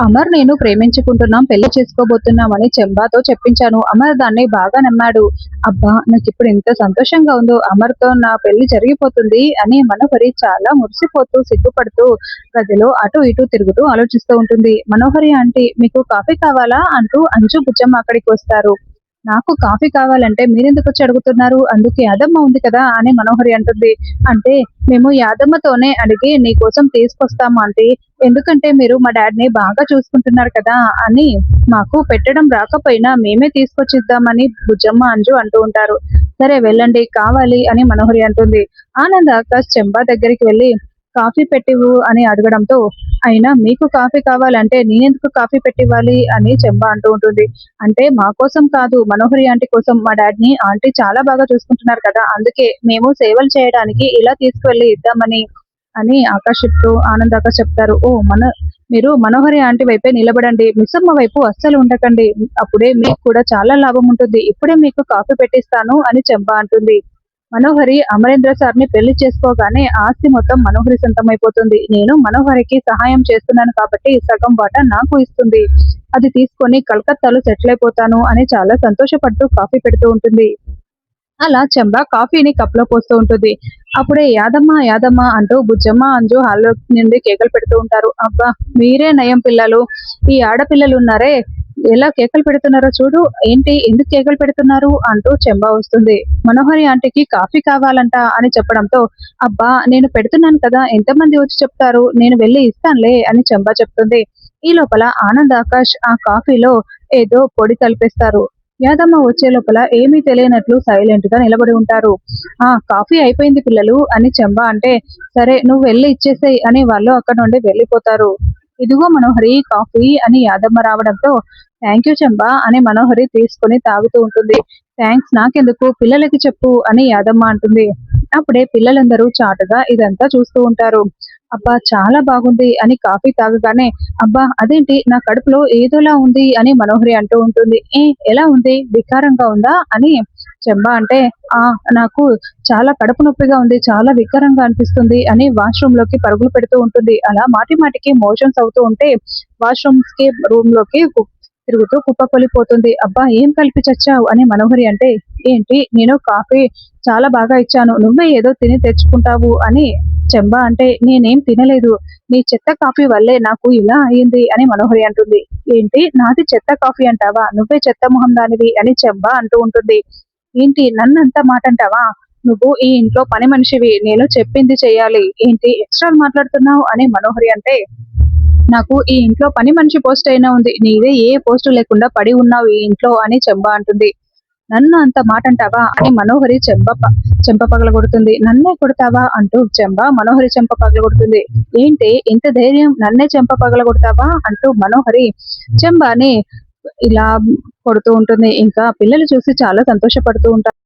అమర్ నేను ప్రేమించుకుంటున్నాం, పెళ్లి చేసుకోబోతున్నాం అని చెంబాతో చెప్పించాను. అమర్ దాన్ని బాగా నమ్మాడు. అబ్బా! నాకిప్పుడు ఎంత సంతోషంగా ఉందో, అమర్‌తో నా పెళ్లి జరిగిపోతుంది అని మనోహరి చాలా మురిసిపోతూ, సిగ్గుపడుతూ గదిలో అటు ఇటు తిరుగుతూ ఆలోచిస్తూ ఉంటుంది. మనోహరి ఆంటీ మీకు కాఫీ కావాలా? అంటూ అంజు, బుజ్జమ్మ అక్కడికి వస్తారు. నాకు కాఫీ కావాలంటే మీరెందుకొచ్చి అడుగుతున్నారు? అందుకు యాదమ్మ ఉంది కదా! అని మనోహరి అంటుంది. అంటే మేము యాదమ్మతోనే అడిగి నీకోసం తీసుకొస్తాం ఆంటీ. ఎందుకంటే మీరు మా డ్యాడ్‌ని బాగా చూసుకుంటున్నారు కదా! అని మాకు పెట్టడం రాకపోయినా మేమే తీసుకొచ్చిద్దామని బుజ్జమ్మ, అంజు అంటూ ఉంటారు. సరే వెళ్ళండి కావాలి అని మనోహరి అంటుంది. ఆనంద్, ఆకాష్ చెంబా దగ్గరికి వెళ్లి కాఫీ పెట్టివ్వు అని అడగడంతో, అయినా మీకు కాఫీ కావాలంటే నేనెందుకు కాఫీ పెట్టివ్వాలి అని చెంబా అంటూ ఉంటుంది. అంటే మా కోసం కాదు, మనోహరి ఆంటీ కోసం. మా డ్యాడ్‌ని ఆంటీ చాలా బాగా చూసుకుంటున్నారు కదా! అందుకే మేము సేవలు చేయడానికి ఇలా తీసుకువెళ్ళి ఇద్దామని అని ఆకాష్ చెప్తూ ఆనంద్, ఆకాష్ చెప్తారు. ఓహ్! మీరు మనోహరి ఆంటీ వైపే నిలబడండి. మిస్సమ్మ వైపు అస్సలు ఉండకండి. అప్పుడే మీకు కూడా చాలా లాభం ఉంటుంది. ఇప్పుడే మీకు కాఫీ పెట్టిస్తాను అని చెంబా అంటుంది. మనోహరి అమరేంద్ర సార్‌ని పెళ్లి చేసుకోగానే ఆస్తి మొత్తం మనోహరి సొంతమైపోతుంది. నేను మనోహరికి సహాయం చేస్తున్నాను కాబట్టి సగం వాటా నాకు ఇస్తుంది. అది తీసుకొని కలకత్తాలో సెటిల్ అయిపోతాను అని చాలా సంతోషపడుతూ కాఫీ పెడుతూ ఉంటుంది. అలా చెంబా కాఫీని కప్‌లో పోస్తూ ఉంటుంది. అప్పుడే యాదమ్మ, యాదమ్మ అంటూ బుజ్జమ్మ, అంజు హాల్‌లో నుండి కేకలు పెడుతూ ఉంటారు. అబ్బా! మీరే నయం పిల్లలు. ఈ ఆడపిల్లలున్నారే ఎలా కేకలు పెడుతున్నారో చూడు. ఏంటి ఎందుకు కేకలు పెడుతున్నారు? అంటూ చెంబా వస్తుంది. మనోహరి ఆంటీకి కాఫీ కావాలంట అని చెప్పడంతో, అబ్బా! నేను పెడుతున్నాను కదా! ఎంతమంది వచ్చి చెప్తారు? నేను వెళ్లి ఇస్తానులే అని చెంబా చెప్తుంది. ఈ లోపల ఆనంద్, ఆకాష్ ఆ కాఫీలో ఏదో పొడి కలిపేస్తారు. యాదమ్మ వచ్చే లోపల ఏమీ తెలియనట్లు సైలెంట్ గా నిలబడి ఉంటారు. కాఫీ అయిపోయింది పిల్లలు అని చెంబా అంటే, సరే నువ్వు వెళ్ళి ఇచ్చేసేయ్ అని వాళ్ళు అక్కడ నుండి వెళ్ళిపోతారు. ఇదిగో మనోహరి కాఫీ అని యాదమ్మ రావడంతో, థ్యాంక్ యూ చెంబా అని మనోహరి తీసుకొని తాగుతూ ఉంటుంది. థ్యాంక్స్ నాకెందుకు, పిల్లలకి చెప్పు అని యాదమ్మ అంటుంది. అప్పుడే పిల్లలందరూ చాటుగా ఇదంతా చూస్తూ ఉంటారు. అబ్బా చాలా బాగుంది అని కాఫీ తాగగానే, అబ్బా అదేంటి నా కడుపులో ఏదోలా ఉంది అని మనోహరి అంటూ ఉంటుంది. ఎలా ఉంది, వికారంగా ఉందా అని చెంబా అంటే, ఆ నాకు చాలా కడుపు నొప్పిగా ఉంది, చాలా వికారంగా అనిపిస్తుంది అని వాష్‌రూమ్ లోకి పరుగులు పెడుతూ ఉంటుంది. అలా మాటి మాటికి మోషన్స్ అవుతూ ఉంటే వాష్‌రూమ్స్ కి రూమ్ లోకి తిరుగుతూ కుప్పకూలిపోతుంది. అబ్బా ఏం కలిపి చచ్చావు అని మనోహరి అంటే, ఏంటి నేను కాఫీ చాలా బాగా ఇచ్చాను, నువ్వే ఏదో తిని తెచ్చుకుంటావు అని చెంబా అంటే, నేనేం తినలేదు, నీ చెత్త కాఫీ వల్లే నాకు ఇలా అయింది అని మనోహరి అంటుంది. ఏంటి నాది చెత్త కాఫీ అంటావా, నువ్వే చెత్త మొహం దానివి అని చెంబా అంటూ ఉంటుంది. ఏంటి నన్నంత మాట అంటావా, నువ్వు ఈ ఇంట్లో పని మనిషివి, నేను చెప్పింది చెయ్యాలి, ఏంటి ఎక్స్ట్రా మాట్లాడుతున్నావు అని మనోహరి అంటే, నాకు ఈ ఇంట్లో పని మనిషి పోస్ట్ అయినా ఉంది, నీదే ఏ పోస్టు లేకుండా పడి ఉన్నావు ఈ ఇంట్లో అని చెంబా అంటుంది. నన్ను అంత మాట అంటావా అని మనోహరి చెంప పగలగొడుతుంది. నన్నే కొడతావా అంటూ చెంబ మనోహరి చెంప పగలగొడుతుంది. ఏంటి ఇంత ధైర్యం, నన్నే చెంప పగలగొడతావా అంటూ మనోహరి చెంబాని ఇలా కొడుతూ ఉంటుంది. ఇంకా పిల్లలు చూసి చాలా సంతోషపడుతూ ఉంటారు.